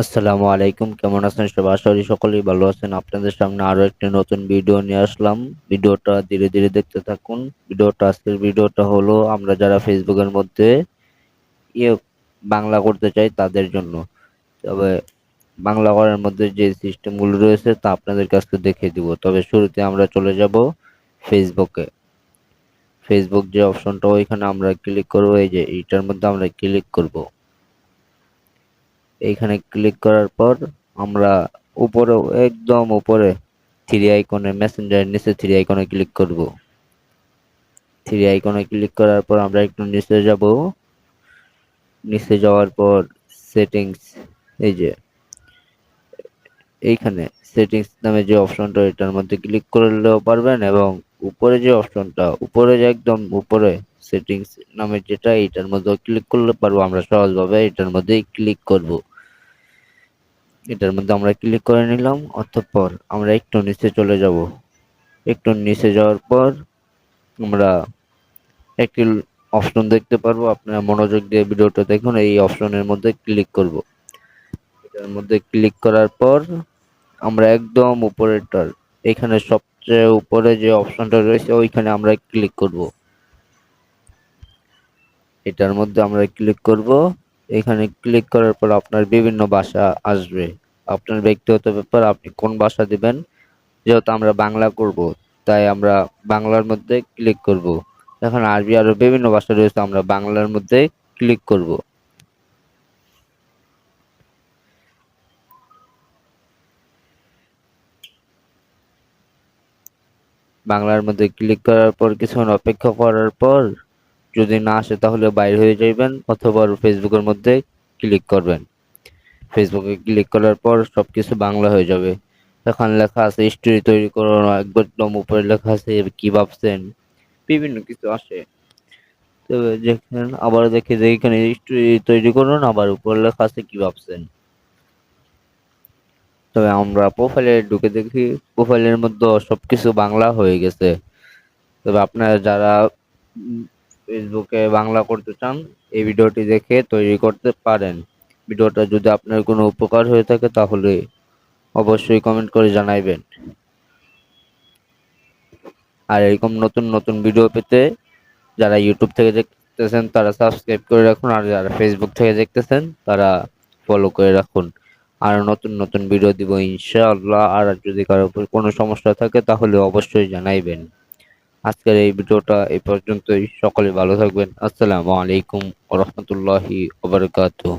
আসসালামু আলাইকুম, কেমন আছেন সবাই? আশা করি সকলেই ভালো আছেন। আপনাদের সামনে আরো একটি নতুন ভিডিও নিয়ে আসলাম। ভিডিওটা ধীরে ধীরে দেখতে থাকুন। আজকের ভিডিওটা হলো আমরা যারা ফেসবুকের মধ্যে ইয়ে বাংলা করতে চাই তাদের জন্য। তবে বাংলা করার মধ্যে যে সিস্টেমগুলো রয়েছে তা আপনাদের কাছে দেখিয়ে দিব। তবে শুরুতে আমরা চলে যাব ফেসবুকে। ফেসবুক যে অপশনটা ওইখানে আমরা ক্লিক করবো, এই যে এইটার মধ্যে আমরা ক্লিক করব। এইখানে ক্লিক করার পর আমরা উপরে, একদম উপরে থ্রি আইকনে, মেসেঞ্জারের নিচে থ্রি আইকনে ক্লিক করব। থ্রি আইকনে ক্লিক করার পর আমরা একটু নিচে যাব। নিচে যাওয়ার পর সেটিংস, এই যে এইখানে সেটিংস নামে যে অপশনটা, এটার মধ্যে ক্লিক করলেও পারবেন, এবং উপরে যে অপশনটা, উপরে যে একদম উপরে সেটিংস নামে যেটা, এটার মধ্যে ক্লিক করলে পারবো। আমরা সহজভাবে এটার মধ্যেই ক্লিক করব। এটার মধ্যে আমরা ক্লিক করে নিলাম। অতঃপর আমরা একটু নিচে চলে যাব। একটু নিচে যাওয়ার পর আমরা একটি অপশন দেখতে পারবো। আপনারা মনোযোগ দিয়ে ভিডিওটা দেখুন। এই অপশনের মধ্যে ক্লিক করব। এটার মধ্যে ক্লিক করার পর আমরা একদম উপরেরটার, এখানে সবচেয়ে উপরে যে অপশনটা রয়েছে ওইখানে আমরা ক্লিক করব। এটার মধ্যে আমরা ক্লিক করব। এখানে ক্লিক করার পর আপনার বিভিন্ন ভাষা আসবে। আপনার ব্যক্তিগত ব্যাপার, আপনি কোন ভাষা দিবেন। যেহেতু আমরা বাংলা করব, তাই আমরা বাংলার মধ্যে ক্লিক করব। এখন আরবি আরো বিভিন্ন ভাষা রয়েছে, আমরা বাংলার মধ্যে ক্লিক করব। বাংলার মধ্যে ক্লিক করার পর কিছুক্ষণ অপেক্ষা করার পর যদি না আসে তাহলে বাইরে হয়ে যাবেন, অথবা ফেসবুকের মধ্যে ক্লিক করবেন। ফেসবুকে ক্লিক করার পর সবকিছু বাংলা হয়ে যাবে। এখন লেখা আছে স্টোরি তৈরি করুন, একদম উপরে লেখা আছে কি ভাবছেন, বিভিন্ন কিছু আসে। তো দেখেন, আবার দেখে যে এখানে স্টোরি তৈরি করুন, আবার উপরে লেখা আছে কি ভাবছেন। তবে আমরা প্রোফাইলে ঢুকে দেখি প্রোফাইলের মধ্যে সবকিছু বাংলা হয়ে গেছে। তবে আপনারা যারা ফেসবুকে বাংলা করতে চান, এই ভিডিওটি দেখে তৈরি করতে পারেন। ভিডিওটা যদি আপনার কোনো উপকার হয়ে থাকে তাহলে অবশ্যই কমেন্ট করে জানাইবেন। আর এরকম নতুন নতুন ভিডিও পেতে যারা ইউটিউব থেকে দেখতেছেন তারা সাবস্ক্রাইব করে রাখুন, আর যারা ফেসবুক থেকে দেখতেছেন তারা ফলো করে রাখুন। আর নতুন নতুন ভিডিও দিব ইনশাআল্লাহ। আর যদি কারো উপর কোনো সমস্যা থাকে তাহলে অবশ্যই জানাইবেন। আজকের এই ভিডিওটা এই পর্যন্তই। সকলে ভালো থাকবেন। আসসালামু আলাইকুম ওয়া রাহমাতুল্লাহি ওয়া বারাকাতুহু।